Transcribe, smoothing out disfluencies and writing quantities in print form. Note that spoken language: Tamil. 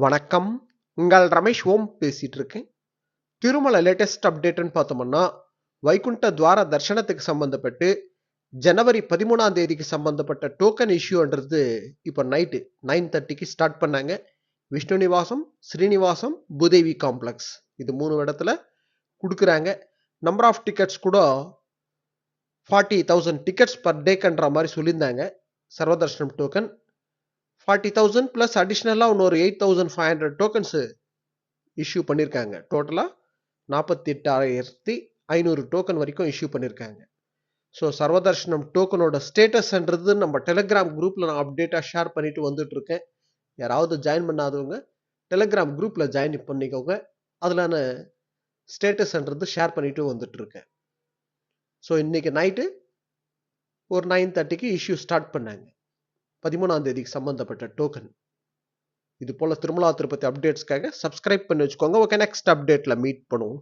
வணக்கம். உங்கள் ரமேஷ் ஓம் பேசிட்டு இருக்கேன். திருமலை லேட்டஸ்ட் அப்டேட்னு பார்த்தோம்னா, வைகுண்ட துவார தர்சனத்துக்கு சம்பந்தப்பட்டு ஜனவரி 13ஆம் தேதிக்கு சம்பந்தப்பட்ட டோக்கன் இஷ்யூன்றது இப்போ நைட்டு 9:30க்கு ஸ்டார்ட் பண்ணாங்க. விஷ்ணு நிவாசம், ஸ்ரீனிவாசம், பூதேவி காம்ப்ளெக்ஸ் இது 3 இடத்துல கொடுக்குறாங்க. நம்பர் ஆஃப் டிக்கெட்ஸ் கூட 40,000 டிக்கெட்ஸ் பர் டேக்குன்ற மாதிரி சொல்லியிருந்தாங்க. சர்வதர்ஷனம் டோக்கன் 40,000 பிளஸ் அடிஷ்னலாக இன்னொரு 8,500 டோக்கன்ஸ் இஷ்யூ பண்ணியிருக்காங்க. டோட்டலாக 48,500 டோக்கன் வரைக்கும் இஷ்யூ பண்ணியிருக்காங்க. ஸோ சர்வதர்ஷனம் டோக்கனோட ஸ்டேட்டஸ்ன்றது நம்ம டெலிகிராம் குரூப்பில் நான் அப்டேட்டாக ஷேர் பண்ணிட்டு வந்துட்டு இருக்கேன். யாராவது ஜாயின் பண்ணாதவங்க டெலிகிராம் குரூப்பில் ஜாயின் பண்ணிக்கோங்க. அதில் நான் ஸ்டேட்டஸ்ன்றது ஷேர் பண்ணிட்டு வந்துட்டு இருக்கேன். ஸோ இன்னைக்கு நைட்டு ஒரு 9:30க்கு இஷ்யூ ஸ்டார்ட் பண்ணாங்க. 13ஆம் தேதிக்கு சம்பந்தப்பட்ட டோக்கன். இது போல திருமலா திருப்பதி அப்டேட்ஸ்க்காக சப்ஸ்கிரைப் பண்ணி வச்சுக்கோங்க. ஓகே, நெக்ஸ்ட் அப்டேட்ல மீட் பண்ணுவோம்.